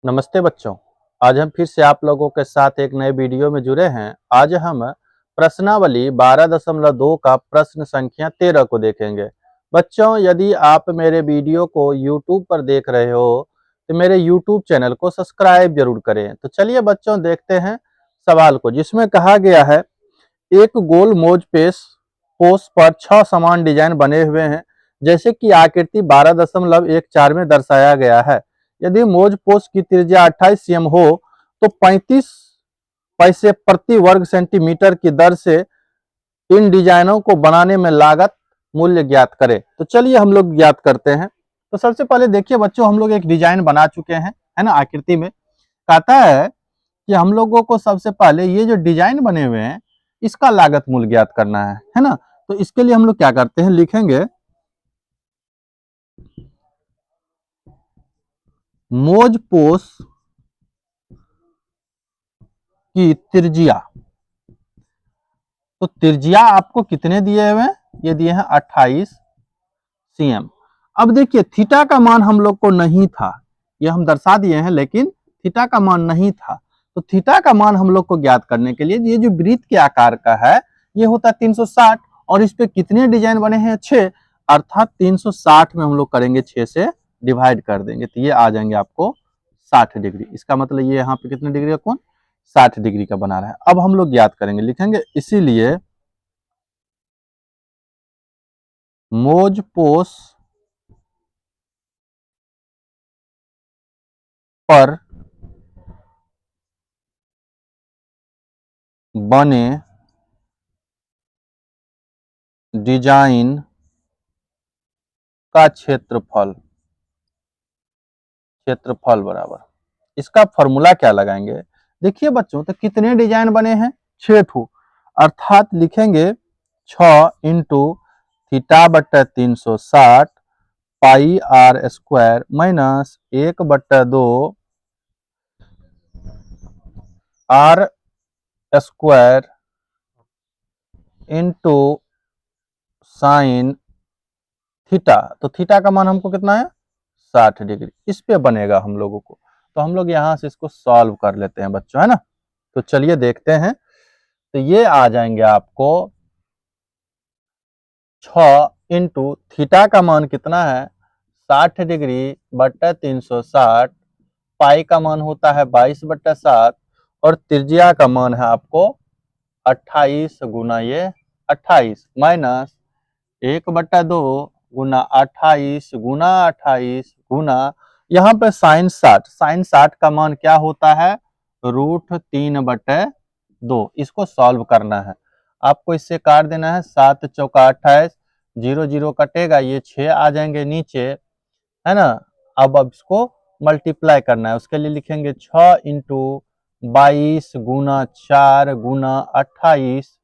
नमस्ते बच्चों। आज हम फिर से आप लोगों के साथ एक नए वीडियो में जुड़े हैं। आज हम प्रश्नावली 12.2 का प्रश्न संख्या 13 को देखेंगे। बच्चों, यदि आप मेरे वीडियो को YouTube पर देख रहे हो तो मेरे YouTube चैनल को सब्सक्राइब जरूर करें। तो चलिए बच्चों, देखते हैं सवाल को, जिसमें कहा गया है एक गोल मोज पोस्ट पर 6 समान डिजाइन बने हुए हैं, जैसे कि आकृति 12.14 में दर्शाया गया है। यदि मोज पोस्ट की त्रिज्या 28 सीएम हो तो 35 पैसे प्रति वर्ग सेंटीमीटर की दर से इन डिजाइनों को बनाने में लागत मूल्य ज्ञात करें। तो चलिए हम लोग ज्ञात करते हैं। तो सबसे पहले देखिए बच्चों, हम लोग एक डिजाइन बना चुके हैं, है ना। आकृति में कहता है कि हम लोगों को सबसे पहले ये जो डिजाइन बने हुए हैं इसका लागत मूल्य ज्ञात करना है ना। तो इसके लिए हम लोग क्या करते हैं, लिखेंगे मोज पोस्ट की त्रिज्या। तो त्रिज्या आपको कितने दिए हुए हैं, ये दिए हैं 28 सीएम। अब देखिए थीटा का मान हम लोग को नहीं था, ये हम दर्शा दिए हैं, लेकिन थीटा का मान नहीं था। तो थीटा का मान हम लोग को ज्ञात करने के लिए ये जो वृत्त के आकार का है ये होता है 360, और इस पे कितने डिजाइन बने हैं, 6, अर्थात 360 में हम लोग करेंगे 6 से डिवाइड कर देंगे तो ये आ जाएंगे आपको 60 डिग्री। इसका मतलब ये यहाँ पे कितने डिग्री का कोण, 60 डिग्री का बना रहा है। अब हम लोग ज्ञात करेंगे, लिखेंगे इसीलिए मोज पोस्ट पर बने डिजाइन का क्षेत्रफल बराबर, इसका फॉर्मूला क्या लगाएंगे। देखिए बच्चों, तो कितने डिजाइन बने हैं, 6 ठो, अर्थात लिखेंगे 6 इंटू थीटा बट्टा 360 pi r square minus 1/2 r square into sine theta. तो थीटा का मान हमको कितना है, 60 डिग्री। इस पे बनेगा हम लोगों को। तो हम लोग यहां से इसको सॉल्व कर लेते हैं बच्चों, है ना। तो चलिए देखते हैं। तो ये आ जाएंगे आपको 6 इंटू थीटा का मान कितना है, 60 डिग्री बट्टा 360, पाई का मान होता है 22/7, और त्रिज्या का मान है आपको 28 गुना ये 28 माइनस 1/2 गुना 28 गुना 28 गुना यहाँ पे साइन 60 का मान क्या होता है, √3/2। इसको सॉल्व करना है, आपको इससे काट देना है, 7 चौका 28, 0 0 कटेगा, ये 6 आ जाएंगे नीचे, है ना। अब इसको मल्टीप्लाई करना है, उसके लिए लिखेंगे 6 इंटू 22 गुना 4 गुना 28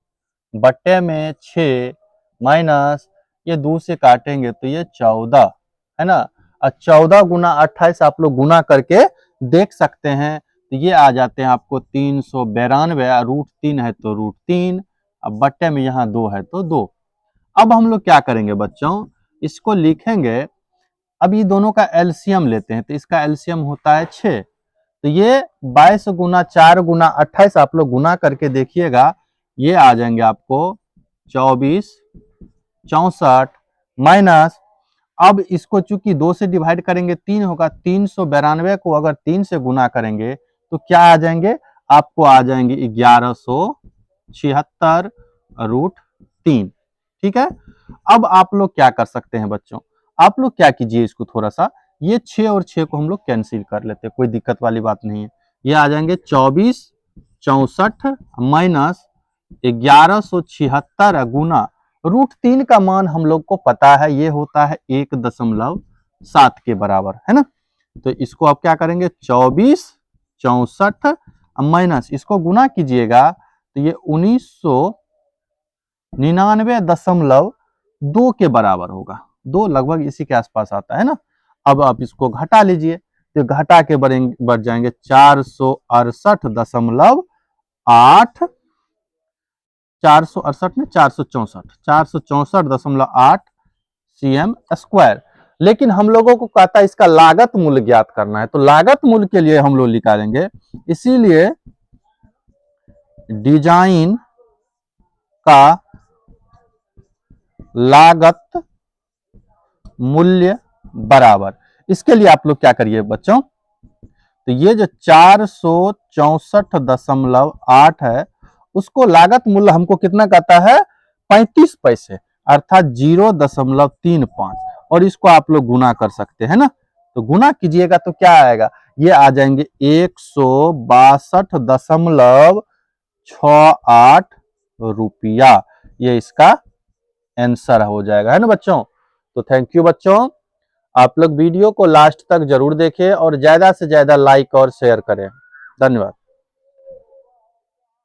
बट्टे में 6 माइनस ये 2 से काटेंगे तो ये 14, है ना। और 14 गुना 28 आप लोग गुना करके देख सकते हैं, तो ये आ जाते हैं आपको 392, √3 है तो √3, अब बट्टे में यहाँ 2 है तो 2। अब हम लोग क्या करेंगे बच्चों, इसको लिखेंगे, अब ये दोनों का एलसीएम लेते हैं, तो इसका एलसीएम होता है 6। तो ये 22 गुना 4 गुना 28 आप लोग गुना करके देखिएगा, ये आ जाएंगे आपको 24 64 माइनस, अब इसको चूंकि 2 से डिवाइड करेंगे 3 होगा, 392 को अगर 3 से गुना करेंगे तो क्या आ जाएंगे, आपको आ जाएंगे 1176 √3। ठीक है। अब आप लोग क्या कर सकते हैं बच्चों, आप लोग क्या कीजिए, इसको थोड़ा सा ये 6 और 6 को हम लोग कैंसिल कर लेते हैं, कोई दिक्कत वाली बात नहीं है। ये आ जाएंगे 24 64 माइनस 1176 गुना √3 का मान हम लोग को पता है, ये होता है 1.7 के बराबर, है ना। तो इसको आप क्या करेंगे, 24 64 माइनस इसको गुना कीजिएगा तो ये 1999.2 के बराबर होगा। 2 लगभग इसी के आसपास आता है ना। अब आप इसको घटा लीजिए, तो घटा के बढ़ जाएंगे 468.8, 468 में 464.8 सीएम स्क्वायर। लेकिन हम लोगों को कहता है इसका लागत मूल्य ज्ञात करना है, तो लागत मूल्य के लिए हम लोग निकालेंगे। इसीलिए डिजाइन का लागत मूल्य बराबर, इसके लिए आप लोग क्या करिए बच्चों, तो ये जो 464.8 है उसको लागत मूल्य हमको कितना कहता है 35 पैसे, अर्थात 0.35, और इसको आप लोग गुना कर सकते हैं ना, तो गुना कीजिएगा तो क्या आएगा, ये आ जाएंगे 162.68 रुपया, ये इसका आंसर हो जाएगा, है ना बच्चों। तो थैंक यू बच्चों, आप लोग वीडियो को लास्ट तक जरूर देखें और ज्यादा से ज्यादा लाइक और शेयर करें। धन्यवाद।